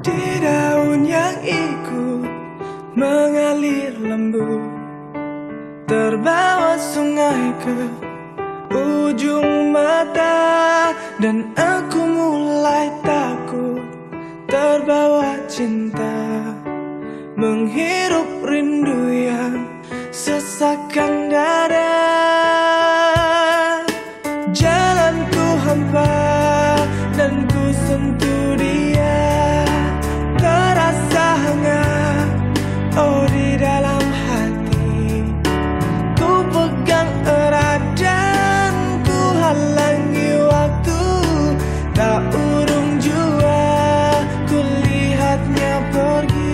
Di daun yang ikut mengalir lembut, terbawa sungai ke ujung mata. Dan aku mulai takut, terbawa cinta, menghirup rindu yang sesakkan dada. Jalanku hampa dan ku sentuh dia, terasa hangat, oh di dalam hati. Ku pegang erat dan ku halangi waktu, tak urung jua ku lihatnya pergi.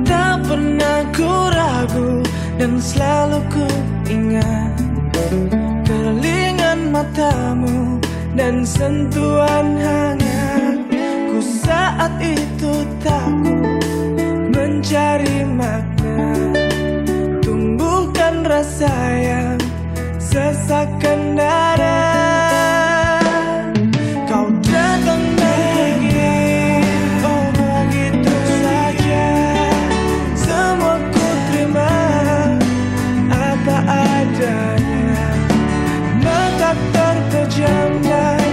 Tak pernah ku ragu dan selalu ku ingat kerlingan matamu dan sentuhan hangat. Ku saat itu takut mencari makna, tumbuhkan rasa yang sesakkan dada. Kau datang dan pergi, oh begitu saja. Semua ku terima apa adanya. Mata terpejam dan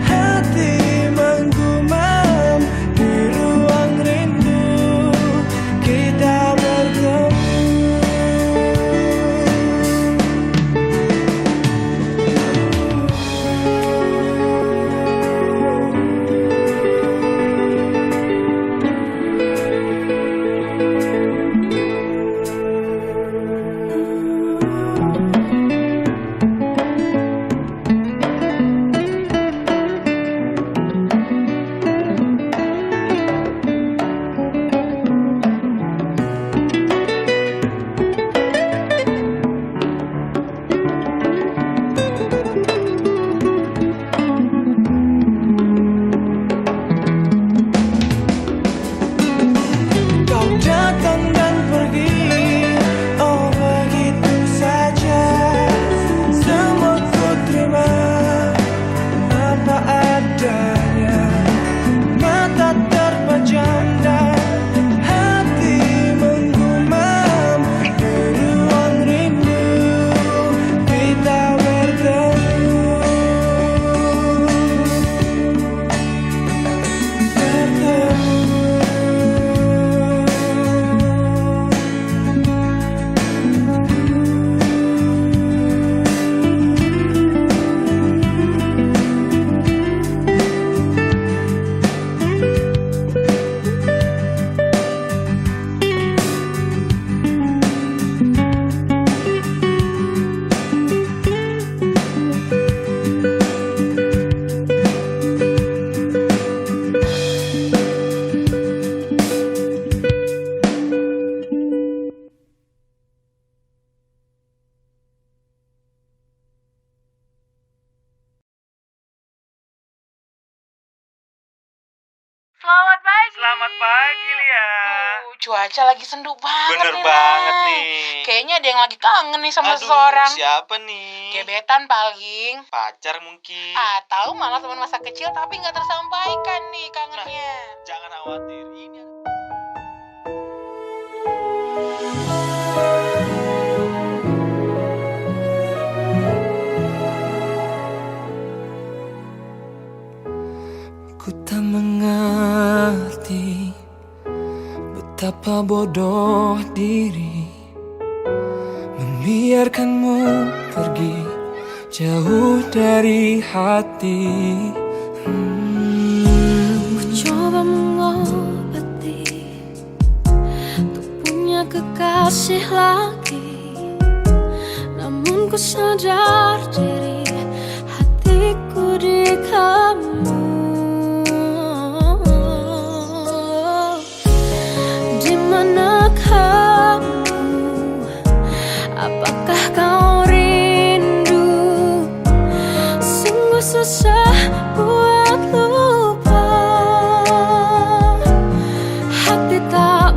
hati menggumam. Di ruang rindu kita bertemu. Kau datang dan pergi, oh begitu saja. Semua ku terima apa adanya. Mata terpejam dan hati menggumam. Di ruang rindu kita bertemu. Selamat pagi. Selamat pagi, Lia. Cuaca lagi sendu banget Bener nih, banget Ray. nih. Kayaknya ada yang lagi kangen nih sama Aduh, seseorang. siapa nih? Gebetan paling. Pacar mungkin. Atau malah teman masa kecil tapi nggak tersampaikan nih kangennya. Jangan khawatir, ini Ku tak mengerti betapa bodoh diri, membiarkanmu pergi jauh dari hati. Ku coba mengobati untuk punya kekasih lagi, namun ku sadar diri hatiku di kamu. Di mana kamu? Apakah kau rindu? Sungguh susah buat lupa, hati tak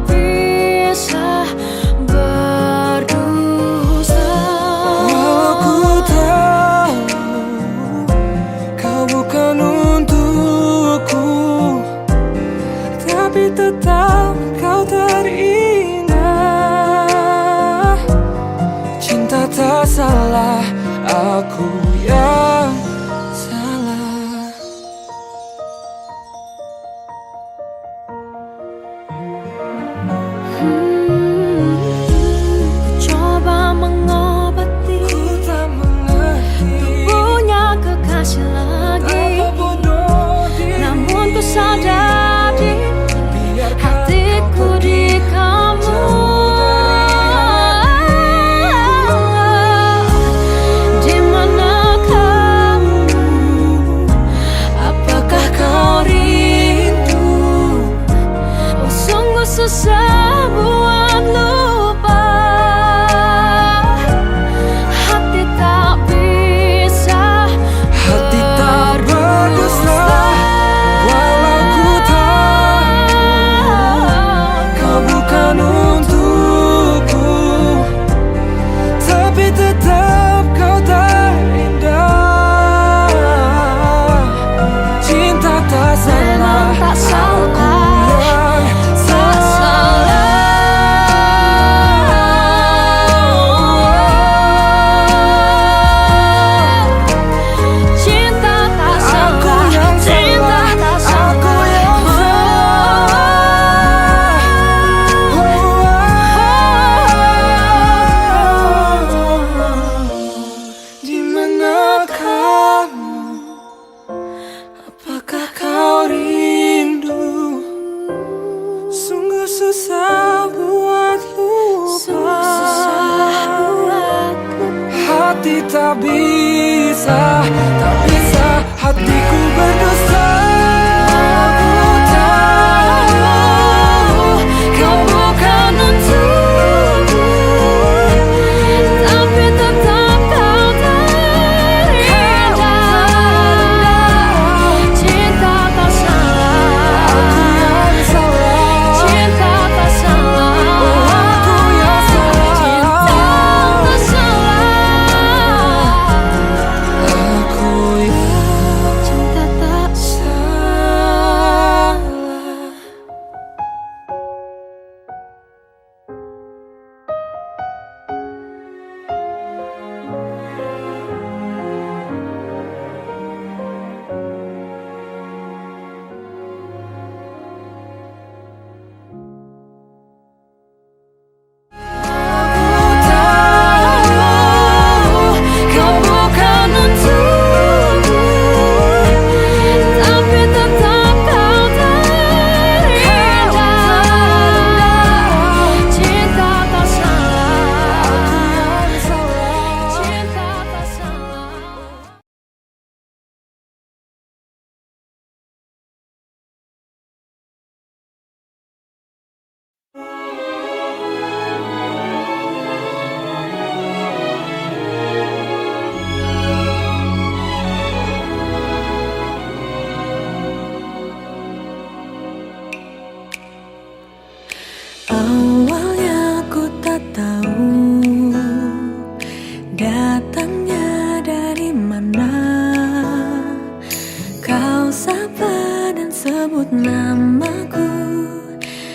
sebut namaku,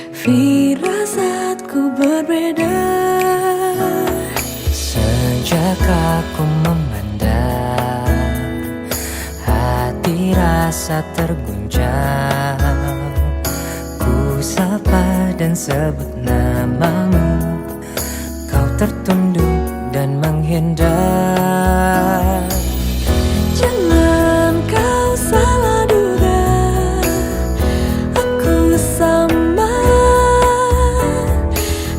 firasatku berbeda. Sejak aku memandang, hati rasa terguncang. Ku sapa dan sebut namamu, kau tertunduk dan menghindar. Jangan kau salah duga, aku sama,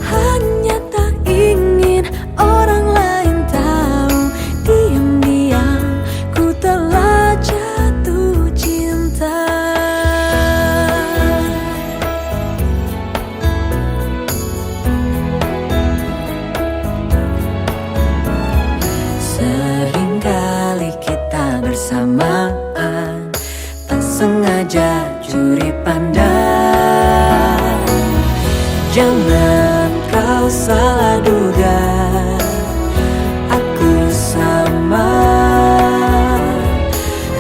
hanya tak ingin orang lain tahu. Diam-diam ku telah jatuh cinta. Seringkali kita bersamaan, tak sengaja curi pandang. Jangan kau salah duga, aku sama,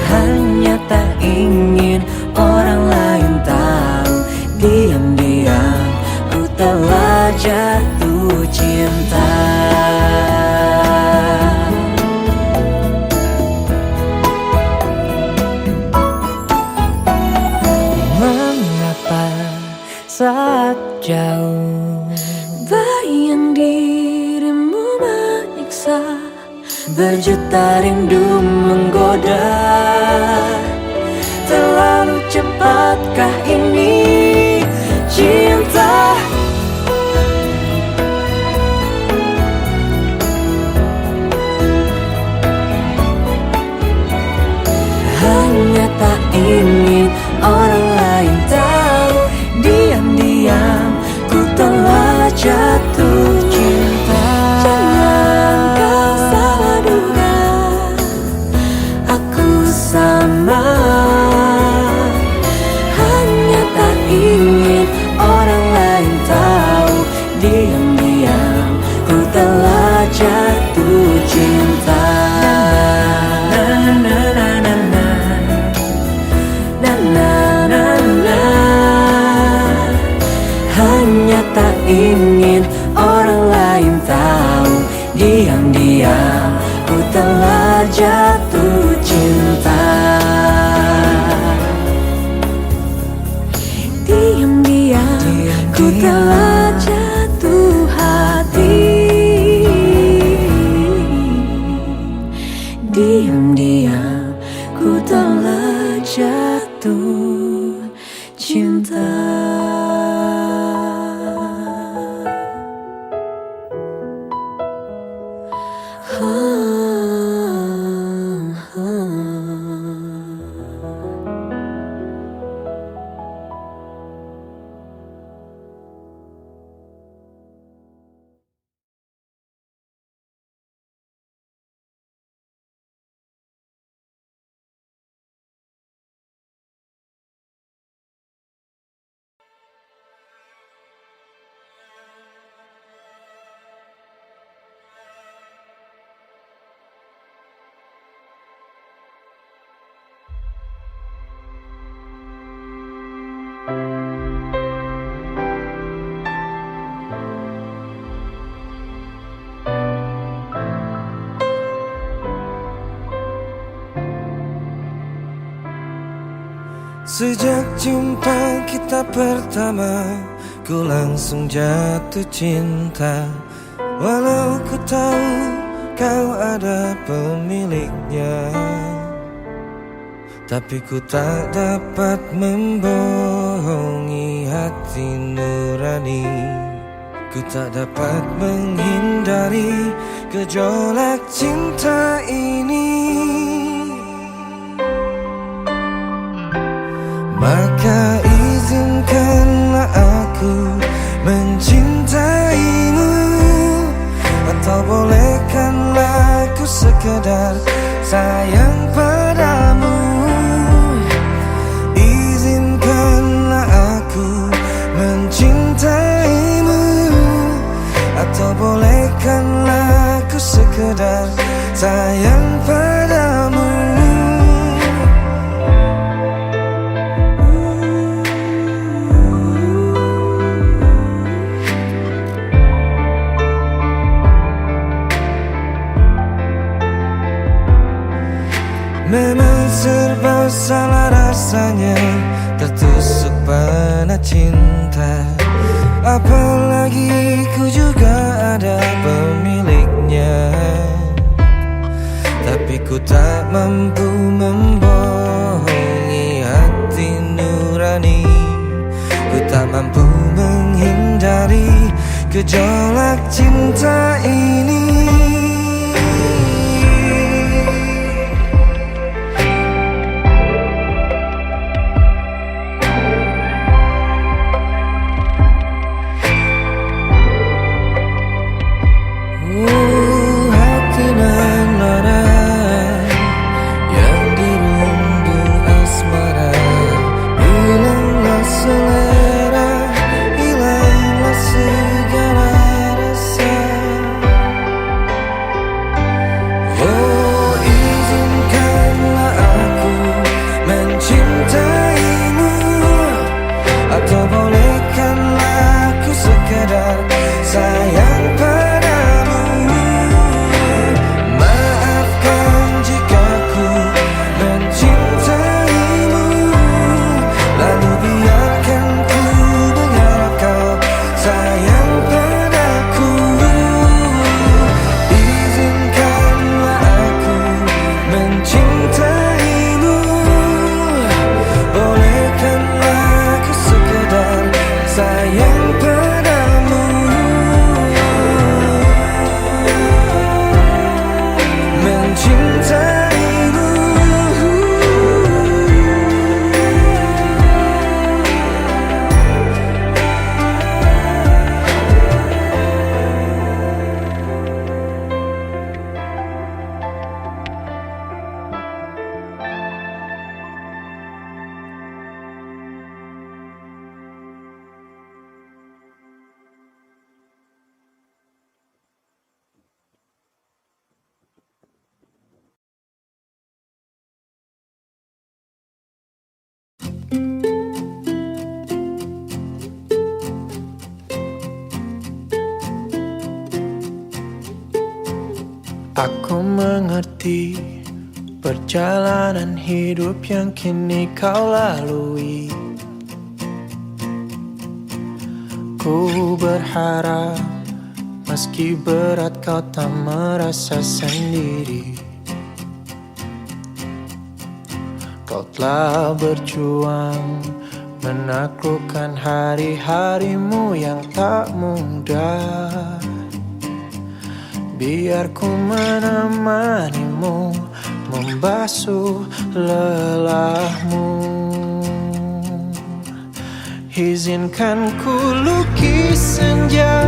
hanya tak ingin orang lain tahu. Diam-diam ku telah jatuh cinta. Mengapa saat jauh Bayang dirimu menyiksa, berjuta rindu menggoda? Terlalu cepatkah ini cinta? Hanya tak ingin orang lain tahu. Diam-diam ku telah jatuh cinta. jangan kau salah duga, Aku sama, hanya tak ingin orang lain tahu. Diam-diam ku telah jatuh cinta. Na na na na na na na na na. Hanya tak ingin orang lain tahu. Diam-diam ku telah jatuh cinta. diam-diam ku telah jatuh hati. Diam-diam ku telah jatuh cinta. Sejak jumpa kita pertama, ku langsung jatuh cinta. Walau ku tahu kau ada pemiliknya, tapi ku tak dapat membohongi hati nurani. Ku tak dapat menghindari gejolak cinta ini. Maka izinkanlah aku mencintaimu, atau bolehkanlah aku sekedar sayang padamu. Izinkanlah aku mencintaimu, atau bolehkanlah aku sekedar sayang padamu. Memang serba salah rasanya tertusuk panah cinta. Apalagi ku juga ada pemiliknya. Tapi ku tak mampu membohongi hati nurani. Ku tak mampu menghindari gejolak cinta ini. Hati nan marah yang dirundung asmara, hilanglah selera, hilanglah segala rasa. Oh, izinkanlah aku mencintaimu, atau bolehkanlah aku sekedar sayang padamu. Maafkan jika ku mencintaimu, lalu biarkan ku berharap kau sayang padaku. Izinkanlah aku mencintaimu, bolehkanlah aku sekedar sayang padamu. Mencintaimu. Aku mengerti perjalanan hidup yang kini kau lalui. Ku berharap meski berat kau tak merasa sendiri. Kau telah berjuang menaklukkan hari-harimu yang tak mudah. Biar ku menemanimu, membasuh lelahmu. Izinkan ku lukis senja,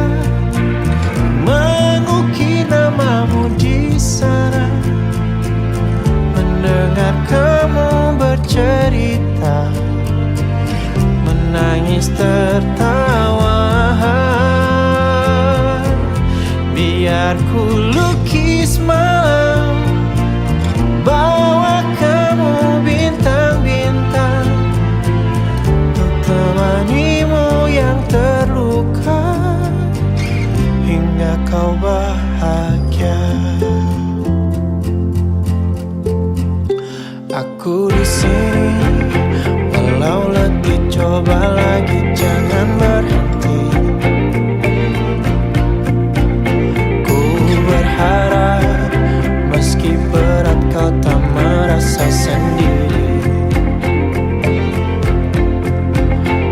mengukir namamu di sana. Mendengar kamu bercerita, menangis tertawa. Biar ku lukis malam, bawa kamu bintang-bintang, untuk temanimu yang terluka hingga kau bahagia. Aku di sini, walau letih coba lagi, jangan berhenti. Berharap meski berat kau tak merasa sendiri.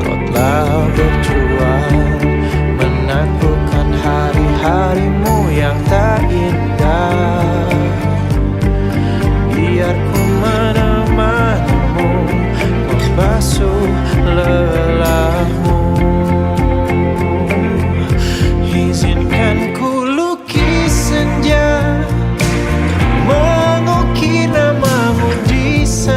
Kau telah berjuang menaklukkan hari-harimu yang tak indah. Biar ku menemanimu, membasuh lelahmu. Izinkan ku senja, mengukir namamu di sana.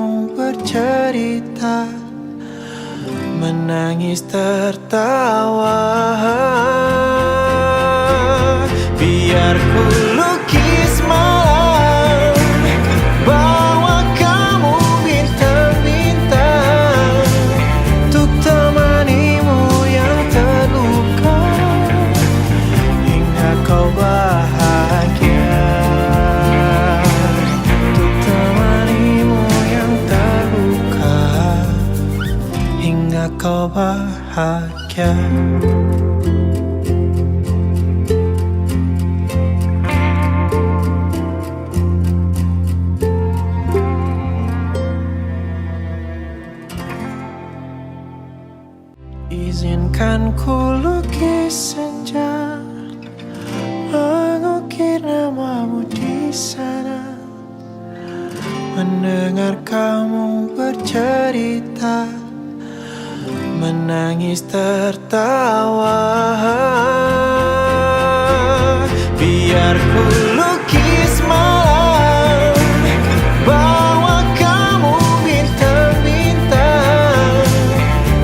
kamu bercerita, menangis tertawa. Biar ku lukis malam, bawa kamu bintang-bintang, untuk temanimu yang terluka, hingga kau bahagia. Untuk temanimu yang terluka, hingga kau bahagia. Izinkan ku lukis senja, mengukir namamu di sana, mendengar kamu bercerita, menangis tertawa. Biar ku lukis malam, bawa kamu bintang-bintang,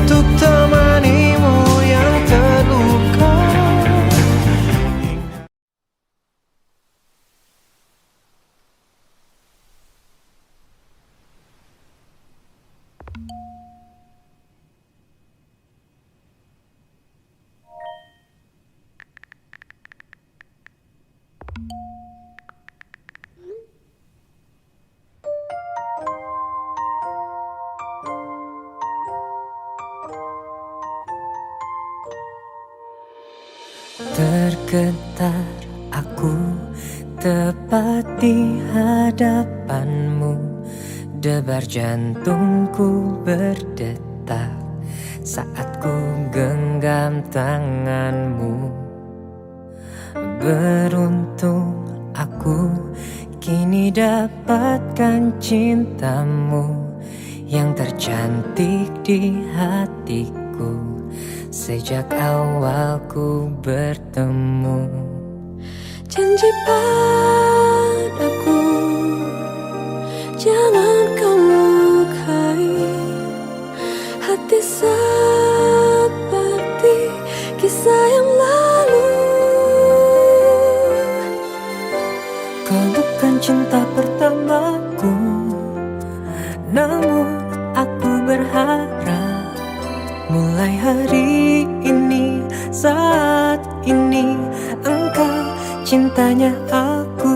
untuk temanimu yang terluka. Tergetar aku tepat di hadapanmu, debar jantungku berdetak saat ku genggam tanganmu. Beruntung aku kini dapatkan cintamu yang tercantik di hatiku sejak awal ku bertemu. Janji padaku, jangan kau lukai hati seperti kisah yang lalu. Kau bukan cinta pertamaku, namun aku berharap mulai hari ini, saat ini, engkau cintanya aku.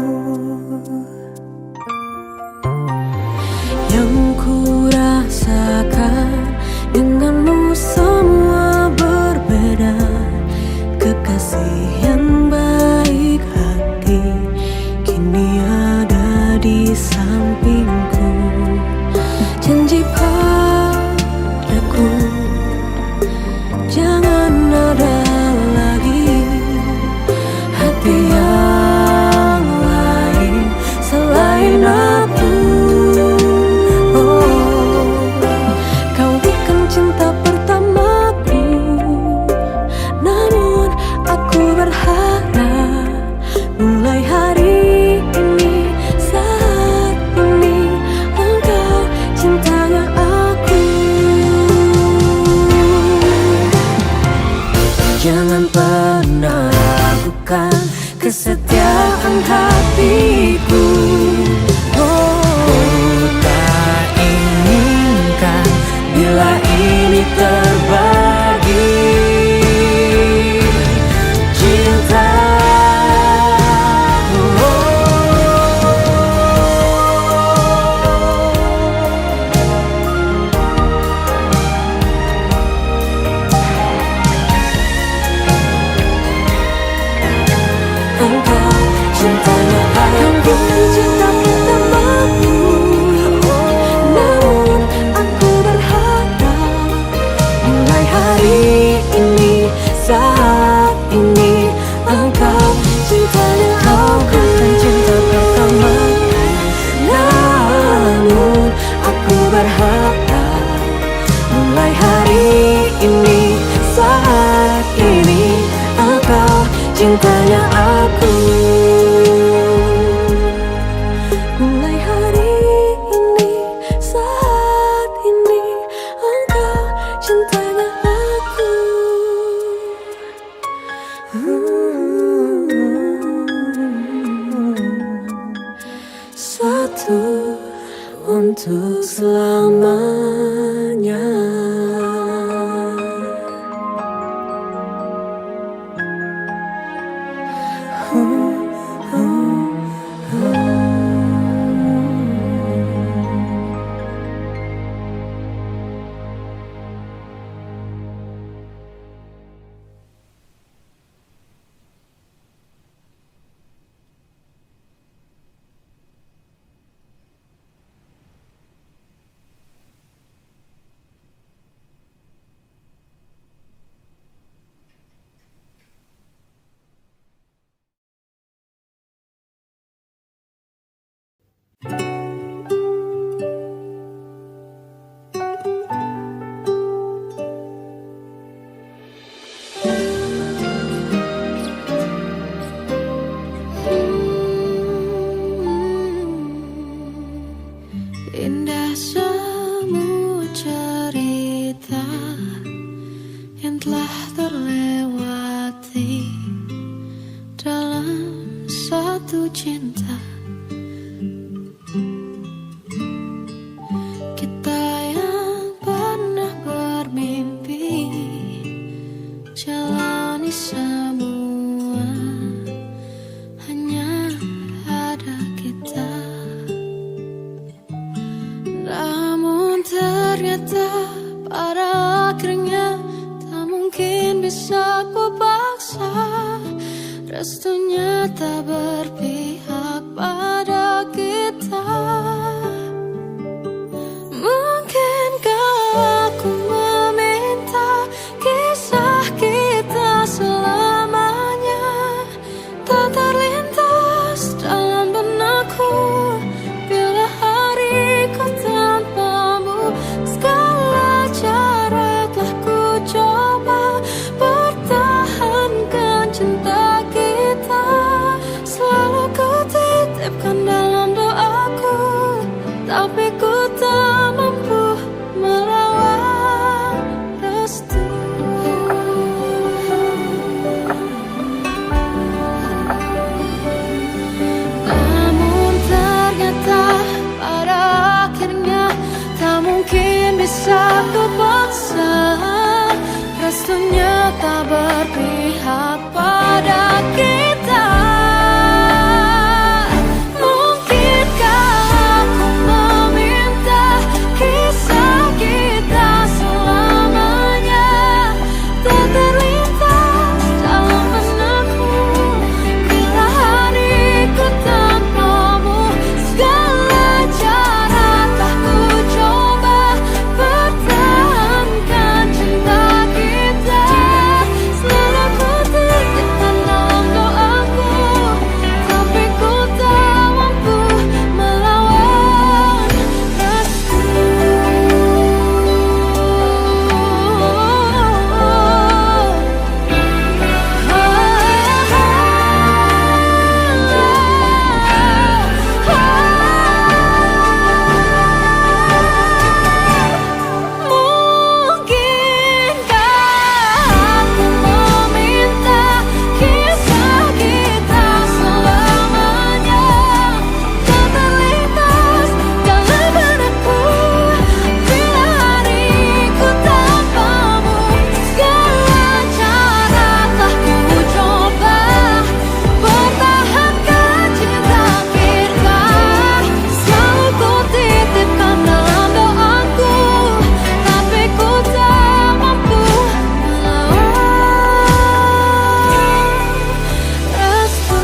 Yang ku rasakan denganmu semua berbeda, kekasih yang baik hati kini ada di sampingku. Janji padaku, jangan ada lagi hati yang lain selain aku. Oh, kau bukan cinta pertamaku, namun aku berharap mulai hari ini, saat ini, engkau cintanya aku. Jangan pernah ragukan kesetiaan hatiku. Oh, tak inginkan bila ini terbagi cinta. Engkau cintanya aku, cinta pertamaku. Namun aku berharap mulai hari ini, saat ini, engkau cintanya aku. Cinta pertamaku, namun aku berharap mulai hari ini, saat ini, engkau cintanya aku. Mulai hari ini, saat selamanya. Indah semua cerita yang telah terlewati dalam satu cinta. Kita yang pernah bermimpi jalani semua, hanya ada kita. Namun ternyata pada akhirnya tak mungkin bisa ku paksa. Restunya tak berpihak pada kita. Mungkinkah aku meminta kisah kita selamanya tak terlintas dalam benakku bila hariku tanpamu. Segala cara telah ku coba pertahankan cinta kita. Selalu ku titipkan dalam doaku, tapi ku tak mampu melawan restu. Namun ternyata pada akhirnya tak mungkin bisa ku paksa. Restunya tak berpihak pada kita. Mungkinkah aku meminta kisah kita selamanya tak terlintas dalam benakku bila hariku tanpamu. Segala cara telah ku coba pertahankan cinta kita. Selalu ku titipkan dalam doaku, tapi ku tak mampu melawan restu. Mungkinkah aku meminta kisah kita selamanya tak terlintas dalam benakku bila hariku tanpamu. Segala cara telah ku coba pertahankan cinta kita. Selalu ku titipkan dalam doaku, tapi ku tak mampu melawan restu.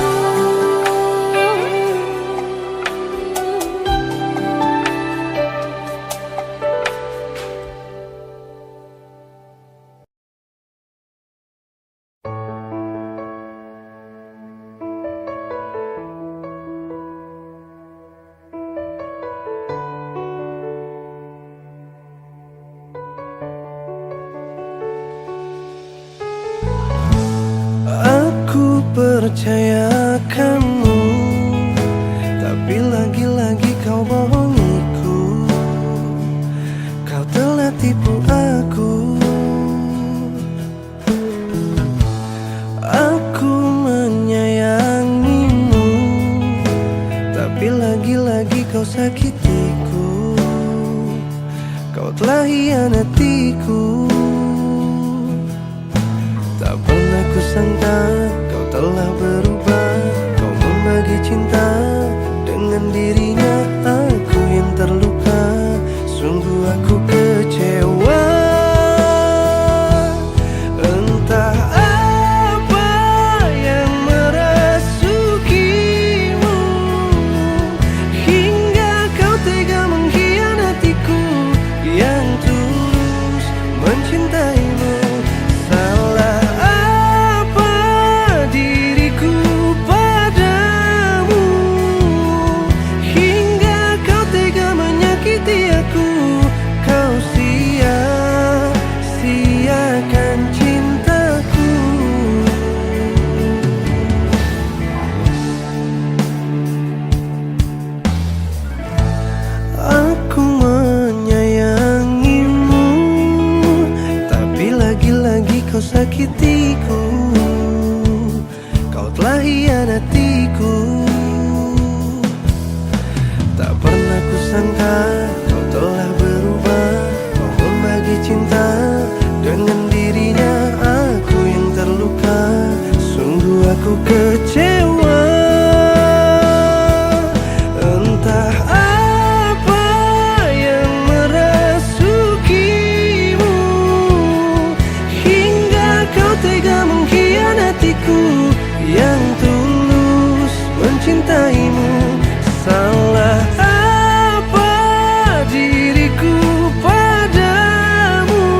Aku percaya kamu, tapi lagi-lagi kau bohongiku. Kau telah tipu aku. Aku menyayangimu, tapi lagi-lagi kau sakitiku. kau telah hianatiku. Tak pernah kusangka kau telah berubah. Kau membagi cinta dengan dirinya. Aku yang terluka, sungguh aku kecewa. Entah apa yang merasukimu hingga kau tega mengkhianatiku yang tulus mencintaimu. Salah apa diriku padamu hingga kau tega menyakiti aku. Kau sia-siakan cintaku. Aku menyayangimu, tapi lagi-lagi kau sakitiku. Kau telah hianatiku. Tak pernah kusangka kau telah berubah. Kau membagi cinta dengan dirinya. Aku yang terluka, sungguh aku kecewa. Entah apa yang merasukimu hingga kau tega mengkhianatiku yang tulus mencintaimu. Salah apa diriku padamu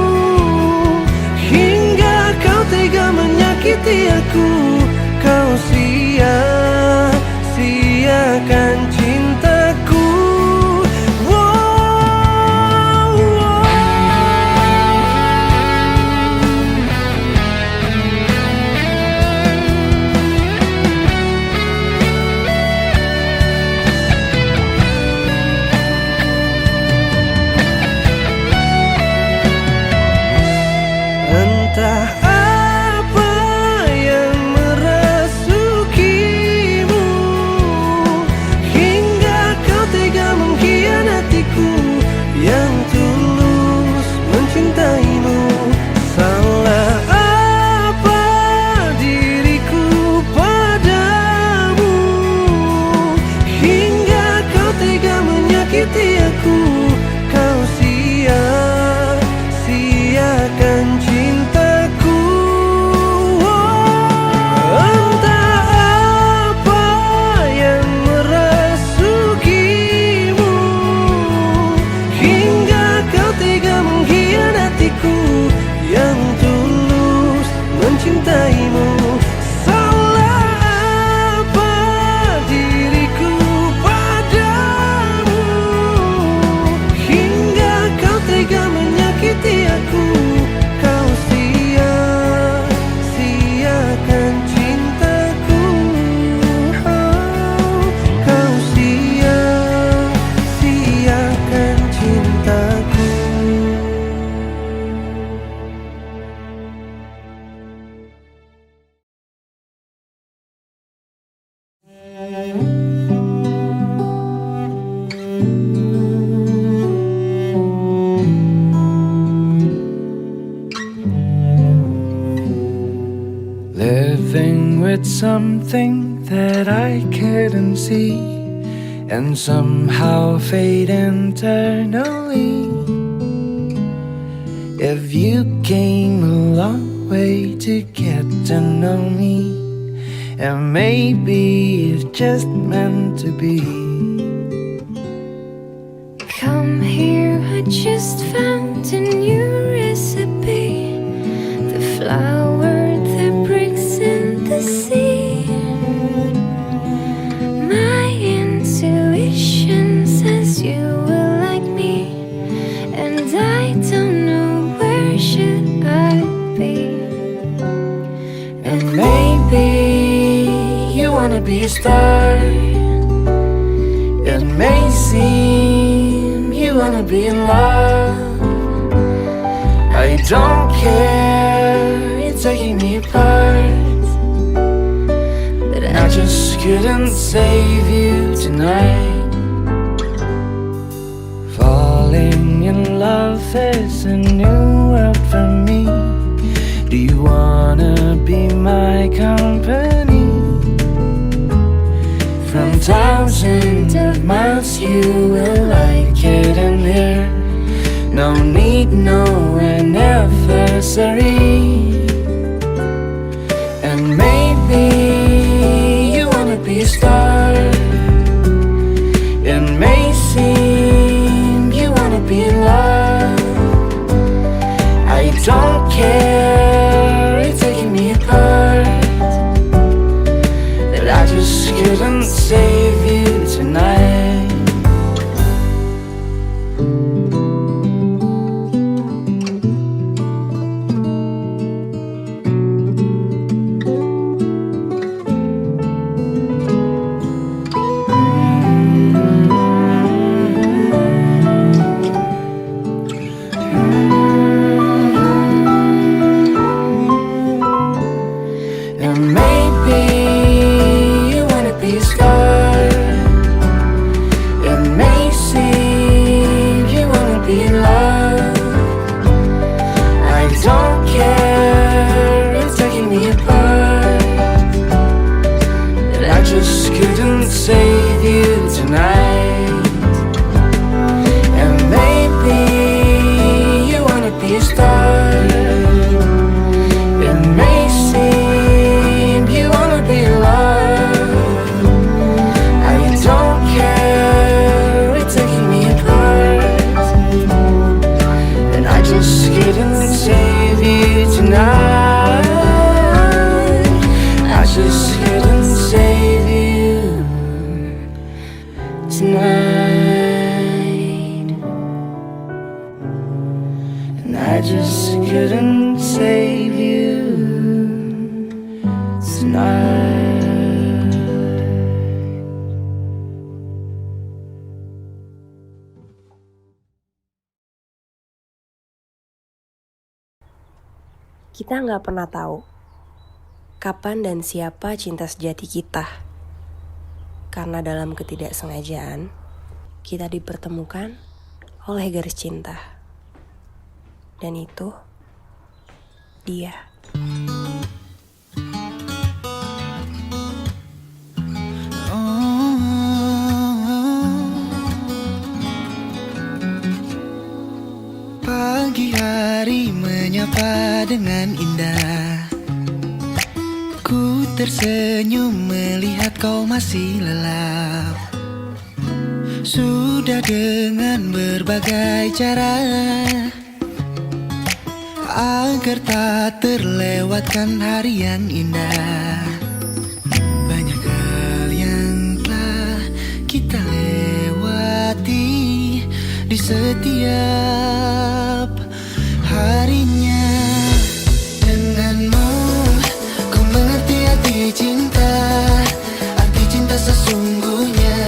hingga kau tega menyakiti aku. Kau sia-siakan cintaku. Entah apa yang merasukimu hingga kau tega mengkhianatiku yang tulus mencintaimu. Salah apa diriku padamu hingga kau tega menyakiti aku. Kau sia-siakan cintaku. Entah apa yang merasukimu hingga kau tega mengkhianatiku yang tulus mencintaimu. Salah apa diriku padamu hingga kau tega menyakiti aku. Kau sia-siakan cintaku. Kau sia-siakan cintaku. Living with something that I couldn't see and somehow fade internally. If you came a long way to get to know me, and maybe it's just meant to be. Come here, I just found a new recipe. The flower that breaks in the sea. My intuition says you will like me, and I don't know where should I be. And maybe you wanna be a star. It may seem you wanna be in love. I don't care, it's taking me apart, but I just couldn't save you tonight. Falling in love No need no anniversary. And maybe you wanna be a star. It may seem you wanna be in love. I don't care, it's taking me apart, that I just couldn't save you tonight. And maybe you wanna be a star. It may seem you wanna be in love. I don't care, it's taking me apart, that I just couldn't save you tonight. And maybe you wanna be a star. It may seem you wanna be in love. I don't care, it's taking me apart, and I just couldn't save you tonight. I just couldn't save you tonight. And I just couldn't save you tonight. Kita nggak pernah tahu kapan dan siapa cinta sejati kita. Karena dalam ketidaksengajaan, kita dipertemukan oleh garis cinta. Dan itu dia. Pagi hari menyapa dengan indah. Ku tersenyum melihat kau masih lelap. Sudah dengan berbagai cara agar tak terlewatkan hari yang indah. Banyak hal yang telah kita lewati di setiap harinya. Denganmu ku mengerti arti cinta, arti cinta sesungguhnya.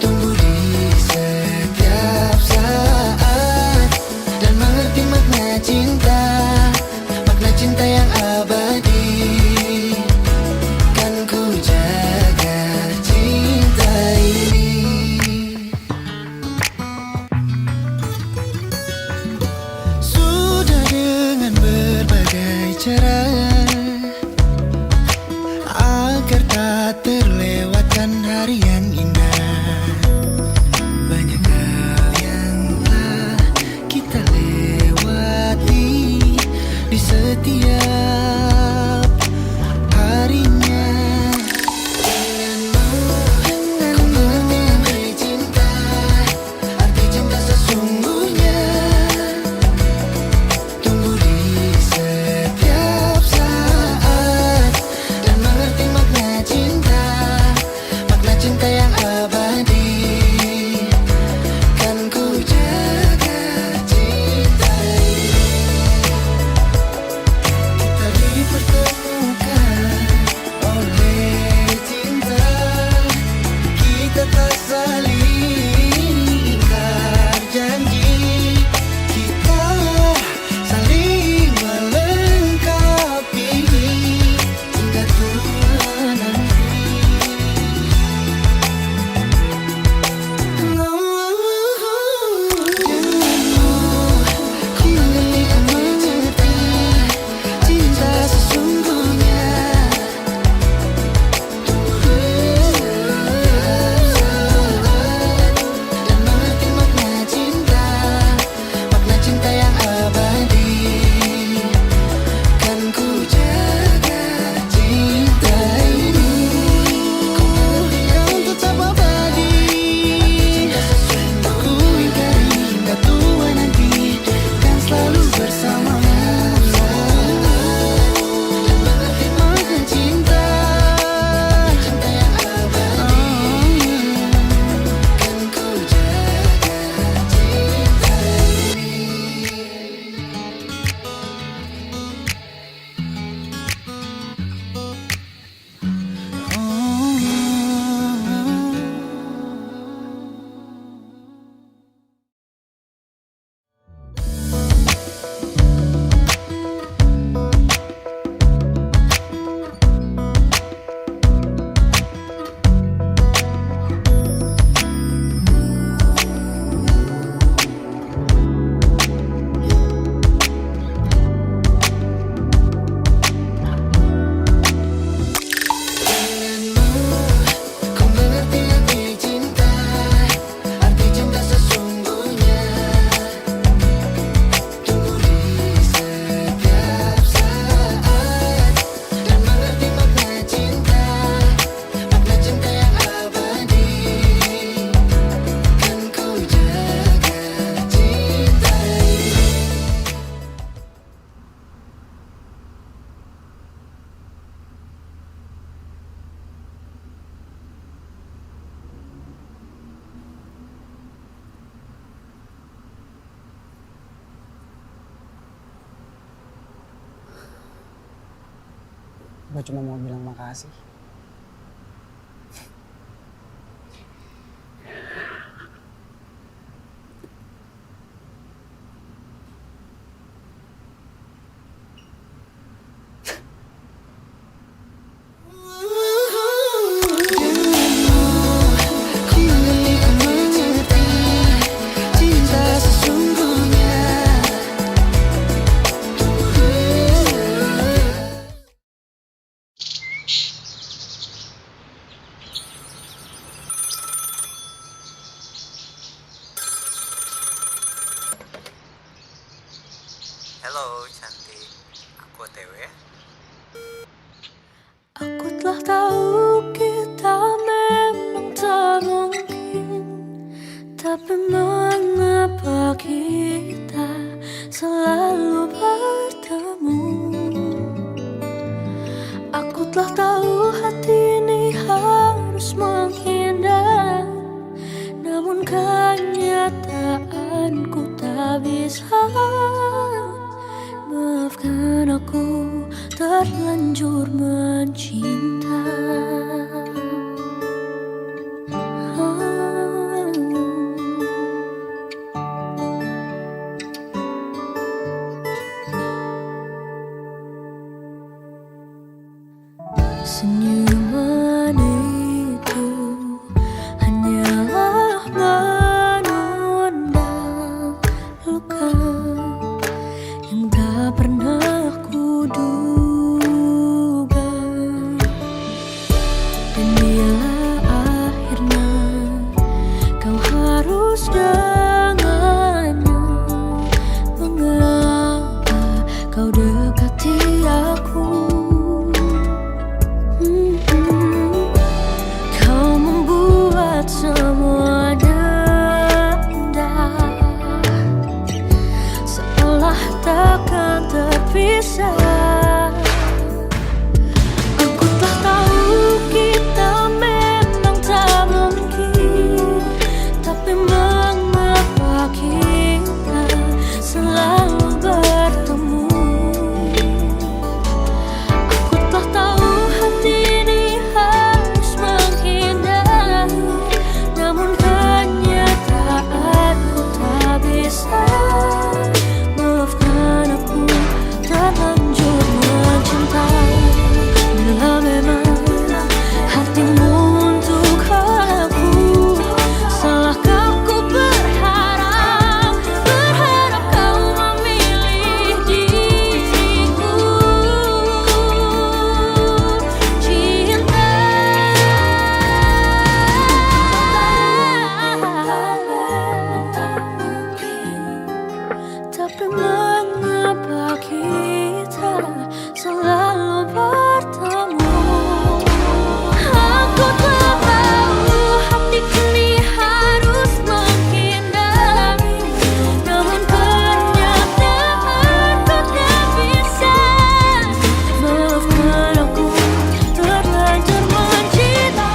Tumbuh di setiap saat dan mengerti makna cinta, makna cinta yang abadi. Kan ku jaga cinta ini. Sudah dengan berbagai cara agar tak terlewatkan hari yang indah. Banyak hal yang telah kita lewati di setiap harinya. Denganmu ku mengerti arti cinta, arti cinta sesungguhnya. Tumbuh di setiap saat dan mengerti makna cinta, makna cinta yang abadi. Kan ku jaga cinta ini. Gue cuma mau bilang makasih. Halo cantik, aku OTW ya. Aku telah tahu kita memang tak mungkin, tapi mengapa kita selalu bertemu? Aku telah tahu hati ini harus menghindar, namun kenyataanku tak bisa. Maafkan aku terlanjur mencinta. Senyuman itu hanyalah menundang luka yang tak pernah kuduga. Dan bila akhirnya kau harus dengannya, mengapa kau dekati aku? Kau membuat semuanya indah, seolah takkan terpisah. Aku telah tahu kita memang tak mungkin, tapi mengapa kita selalu bertemu? Aku telah tahu hati ini harus menghindar, namun kenyataanku tak bisa. Maafkan aku terlanjur mencinta. Bila memang hatimu untuk aku, salahkah ku berharap kau memilih diriku? Cinta tak mungkin, tapi mengapa kita selalu bertemu? Aku telah tahu hati ini harus menghindari, namun kenyataanku tak bisa. Maafkan aku terlanjur mencinta.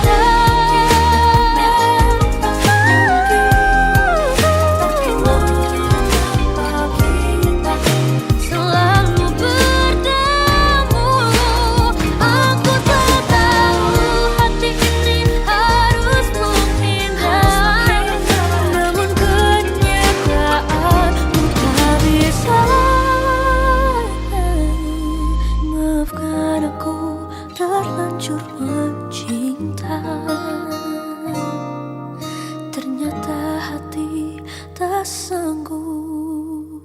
Tapi mengapa kita selalu bertemu? Aku telah tahu hati ini harus menghindar, namun kenyataanku tak bisa. Maafkan aku terlanjur mencinta. Ternyata hati tak sanggup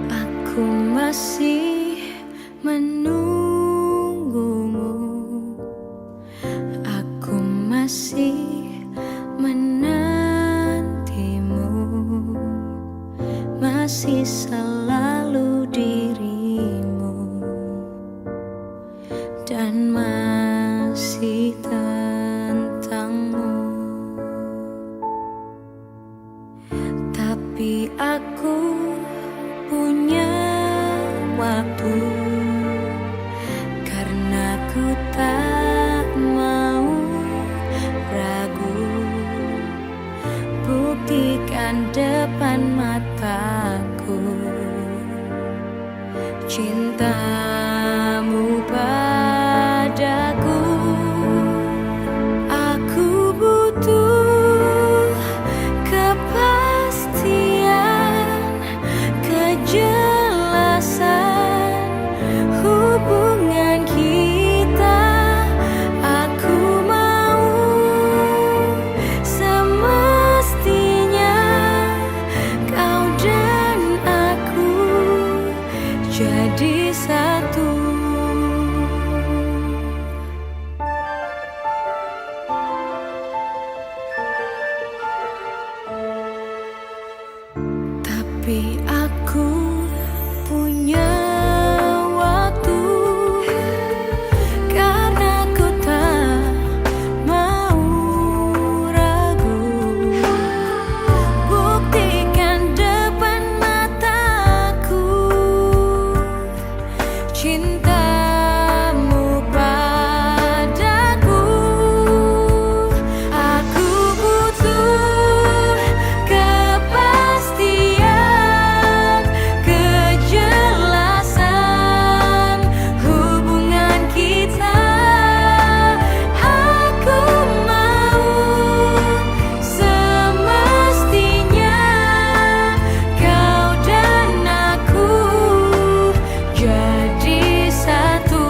Aku masih menunggumu. Aku masih cintamu padaku. Aku butuh kepastian, kejelasan hubungan kita. Aku mau semestinya kau dan aku jadi satu. Tapi aku punya waktu, karena ku tak mau ragu. Buktikan depan mataku cintamu padaku. Aku butuh kepastian, kejelasan hubungan kita. Aku mau semestinya kau dan aku jadi satu.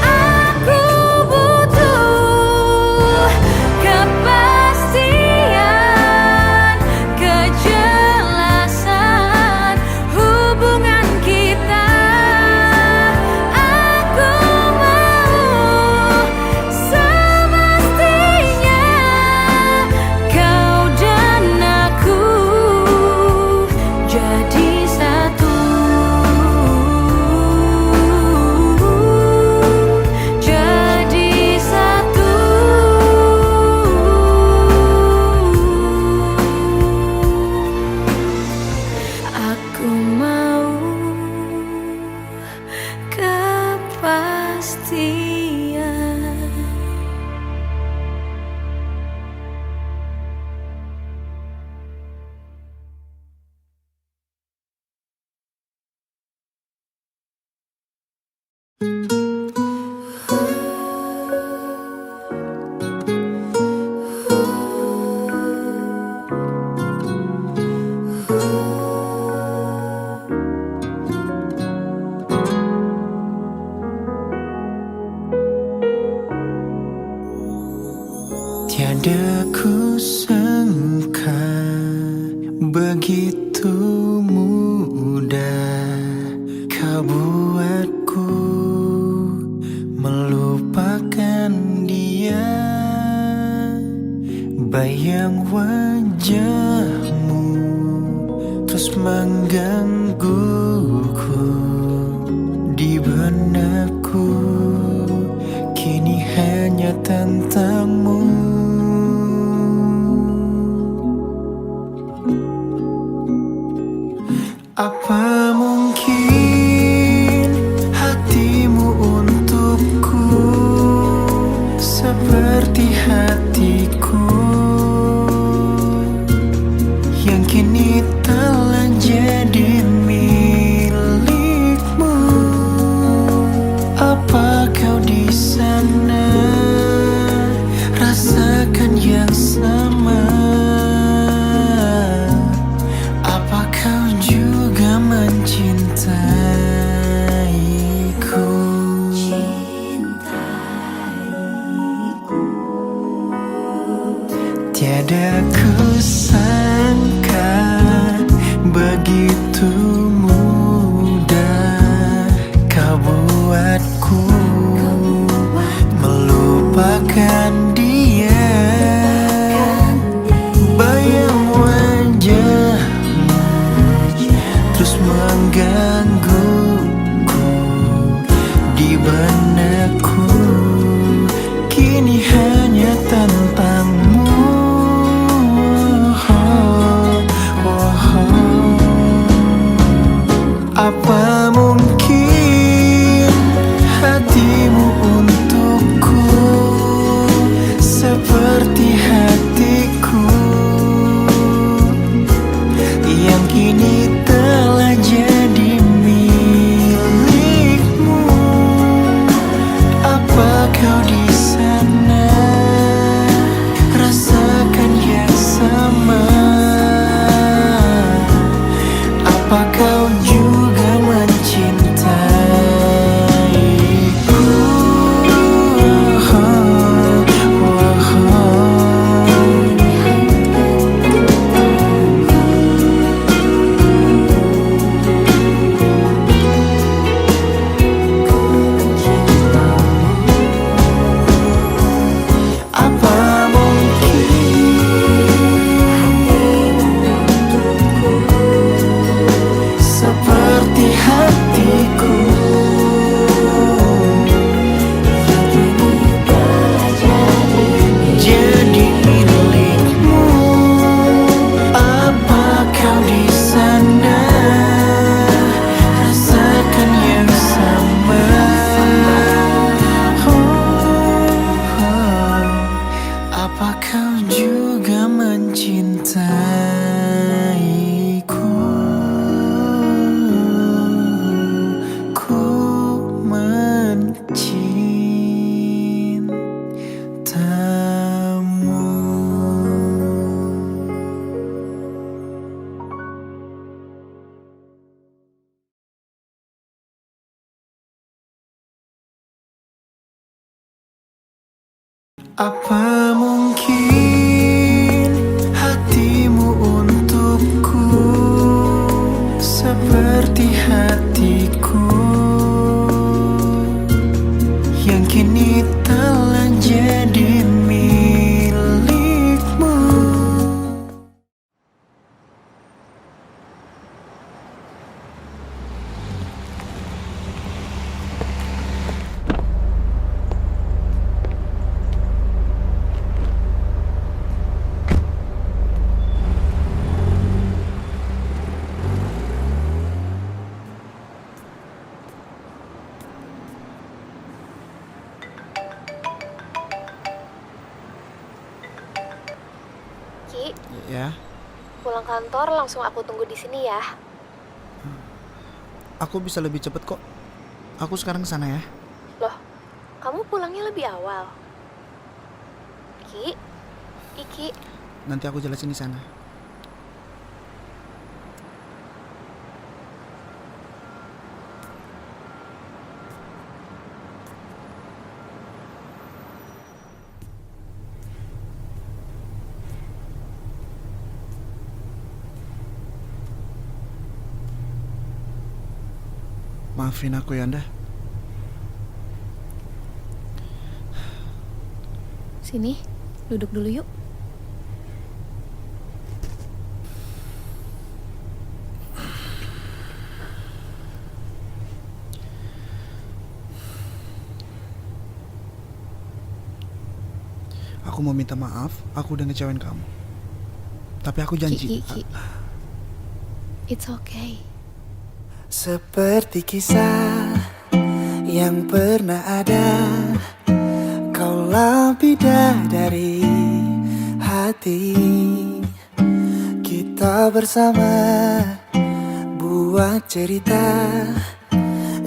Aku butuh kepastian, kejelasan hubungan kita. Aku mau semestinya kau dan aku jadi satu. Jadi satu. Aku mau kepastian. Tiada ku sangka begitu mudah kau buatku melupakan dia. Bayang wajahmu terus menggangguku di benakku, kini hanya tentangmu. Apa mungkin hatimu untukku seperti hatiku yang kini telah jadi milikmu? Apa kau di sana rasakan yang sama? Apa kau juga mencintaiku? Tiada ku sangka begitu mudah kau buatku melupakan dia. Bayang wajahmu terus menggangguku di di benakku kini hanya tentangmu. Apa mungkin hatimu untukku seperti hatiku yang kini telah jadi milikmu? Apa kau di sana rasakan yang sama? Apa kau juga mencintaiku? Apa mungkin seperti hatiku jadi milikmu? Apa kau di sana rasakan yang sama? Apa kau juga mencintaiku? Ku mencintamu. Apa mungkin hatimu untukku seperti hatiku yang kini telah jadi milikmu? Ki, Ya, pulang kantor langsung aku tunggu di sini ya. aku bisa lebih cepet kok. Aku sekarang kesana ya. Loh, kamu pulangnya lebih awal. Ki, Iki, Nanti aku jelasin di sana. Maafin aku ya, Anda. sini, duduk dulu yuk. Aku mau minta maaf, aku udah ngecewain kamu. Tapi aku janji. Ki. It's okay. Seperti kisah yang pernah ada, kaulah bidadari hati. Kita bersama buat cerita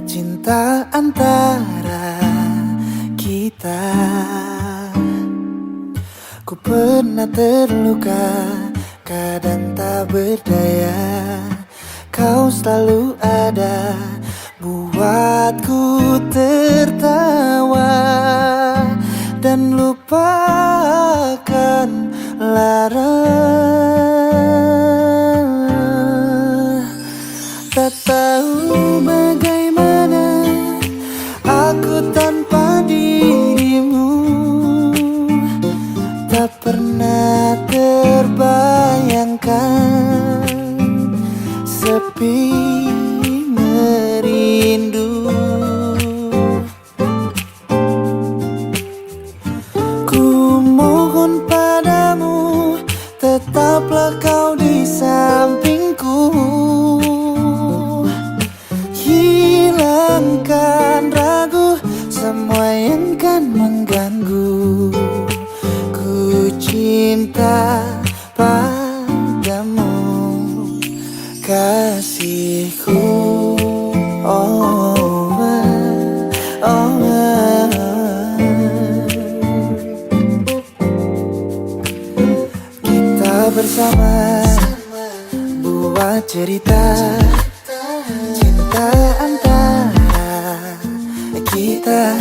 cinta antara kita. Ku pernah terluka, kadang tak berdaya. Kau selalu ada, buatku tertawa dan lupakan lara. Tak tahu bagaimana aku tanpa dirimu. Tak pernah terbayangkan sepi merindu. kan mengganggu. Ku cinta padamu, kasihku. Oh, kita bersama buat cerita cinta antara kita.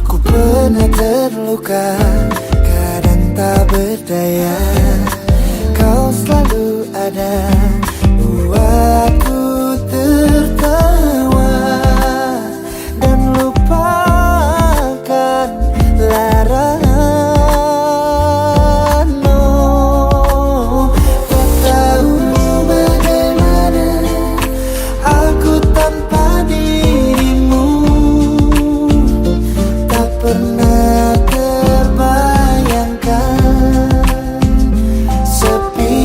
Ku pernah terluka, kadang tak berdaya. Kau selalu ada buatku tertawa dan lupakan larangan. Oh, tak tahu bagaimana aku tanpa dirimu. Tak pernah terbayangkan sepi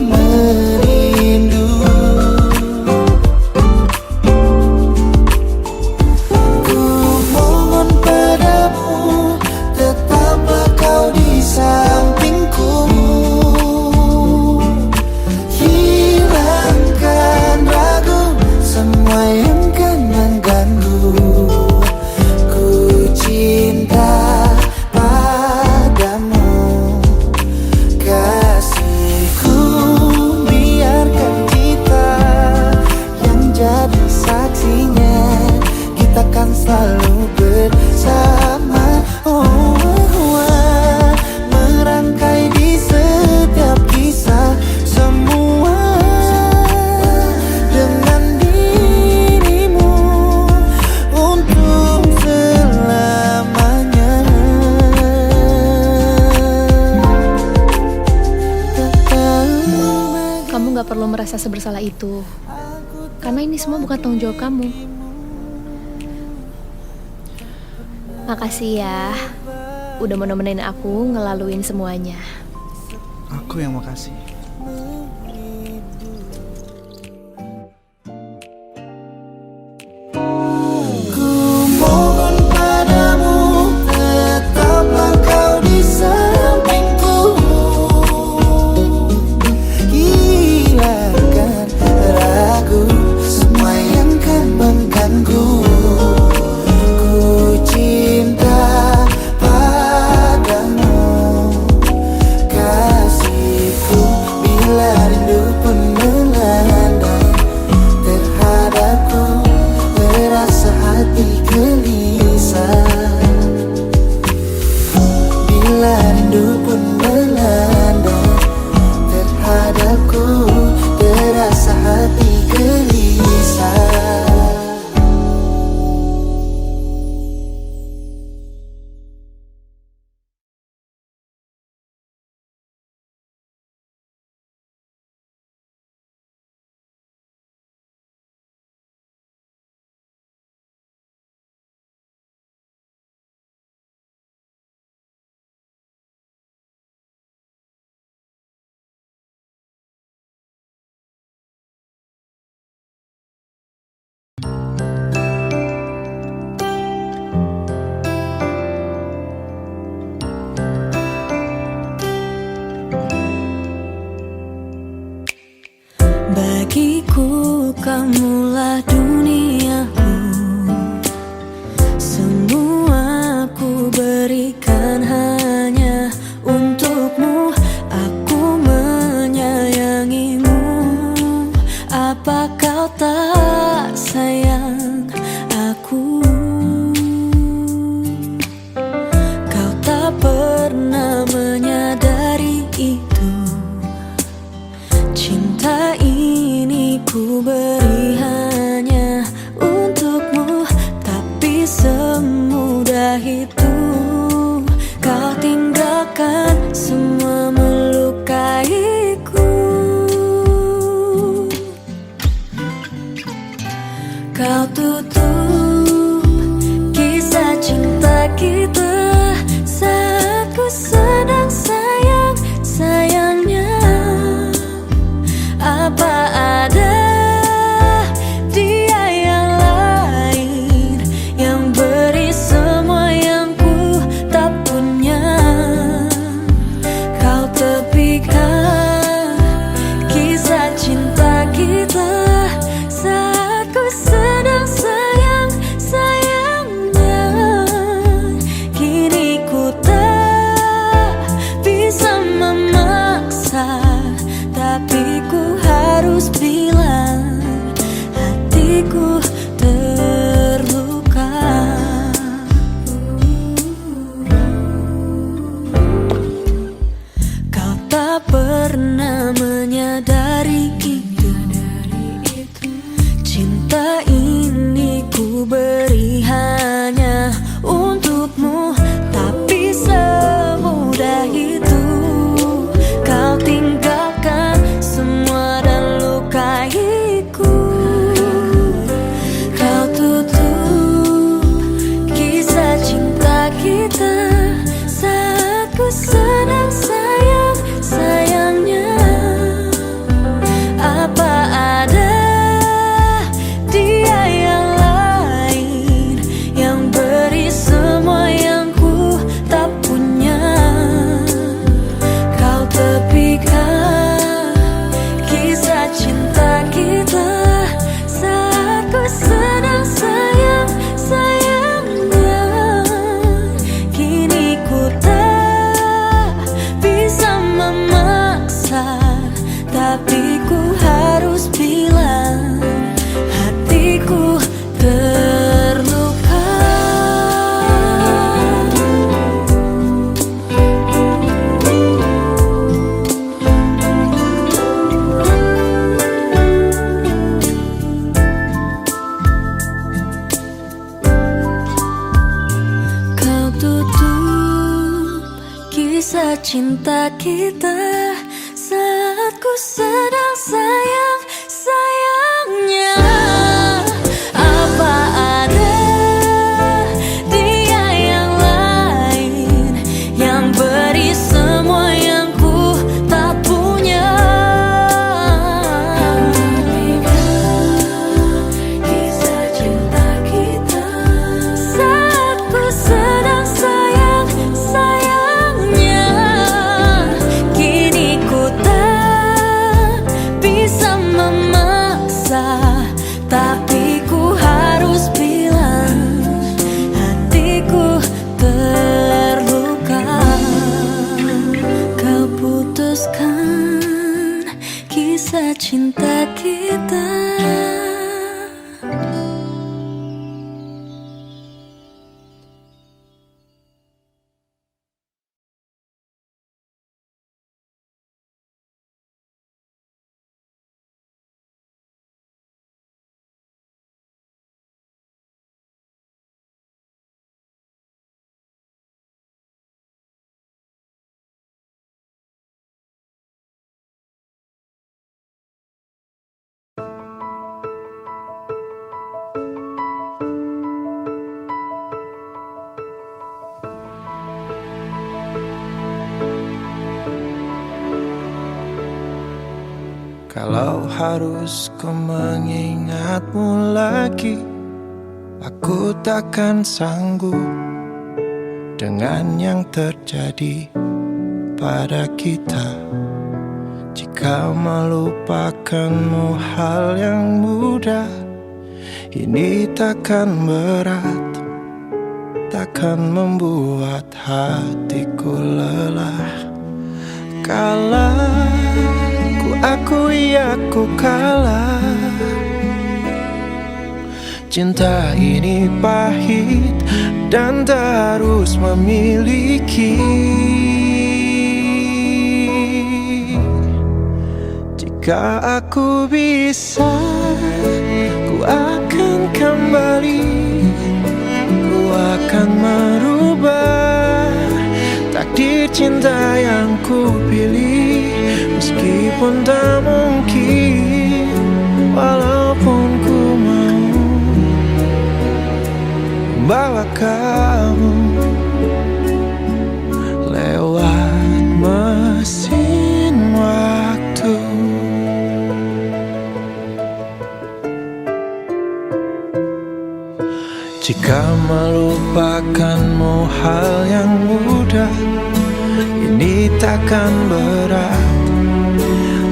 merindu. Ku mohon padamu, tetaplah kau di sampingku. Hilangkan ragu, semua yang kan mengganggu. Ku cinta padamu, kasihku. Biarkan kita yang jadi saksinya, kita kan selalu bersama. Oh, merangkai di setiap kisah, semua dengan dirimu untuk selamanya. Kamu gak perlu merasa sebersalah itu. Karena ini semua bukan tanggung jawab kamu. Makasih ya, udah mau nemenin aku ngelaluin semuanya. Aku yang makasih. Ku mohon padamu, tetaplah kau di sampingku. Hilangkan ragu, semua yang kan mengganggu. Ku cinta padamu, kasihku. kisah cinta kita saat ku sedang sayang-sayangnya. Apa ada dia yang lain yang beri semua yang ku tak punya? Kisah cinta kita saat ku sedang sayang-sayangnya. Kini ku tak bisa memaksa, tapi ku harus bilang hatiku terluka. Kau putuskan kisah cinta kita. Kalau harus ku mengingatmu lagi, aku takkan sanggup dengan yang terjadi pada kita. Jika melupakanmu hal yang mudah, ini takkan berat, takkan membuat hatiku lelah. Kalah, ku akui aku kalah. Cinta ini pahit dan tak harus memiliki. Jika aku bisa, ku akan kembali. Ku akan merubah takdir cinta yang ku pilih. Meskipun tak mungkin, walaupun ku mau membawa kamu lewat mesin waktu. Jika melupakanmu hal yang mudah, ini takkan berat,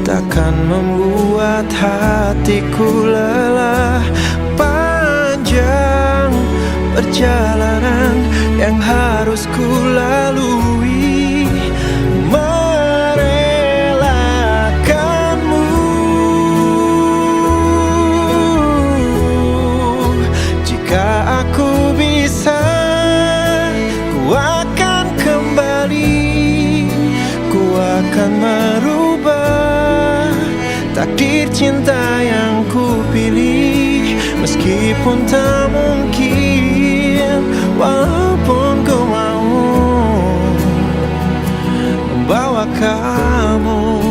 takkan membuat hatiku lelah. Panjang perjalanan yang harus ku lalui, merelakanmu. Jika aku bisa, ku akan kembali. Ku akan merubah takdir cinta yang ku pilih. Meskipun tak mungkin, walaupun ku mau membawa kamu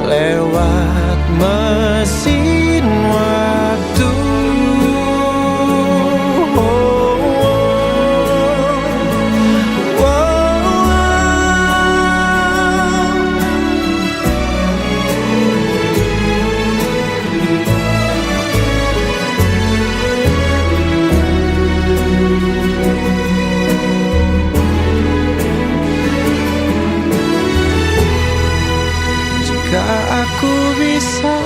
lewat mesin waktu. Jika aku bisa,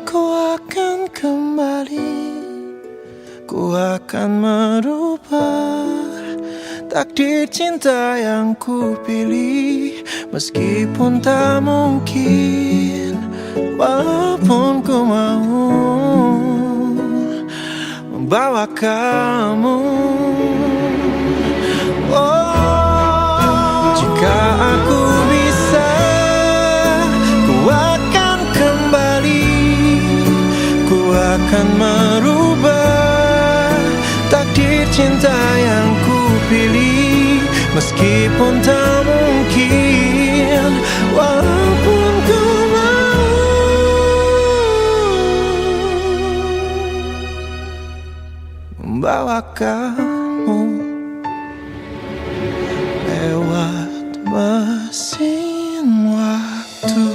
ku akan kembali. Ku akan merubah takdir cinta yang ku pilih. Meskipun tak mungkin, walaupun ku mau membawa kamu. Oh, jika aku bisa, ku akan kembali. Ku akan merubah takdir cinta yang ku pilih. meskipun tak mungkin, walaupun ku mau membawa kamu lewat mesin waktu.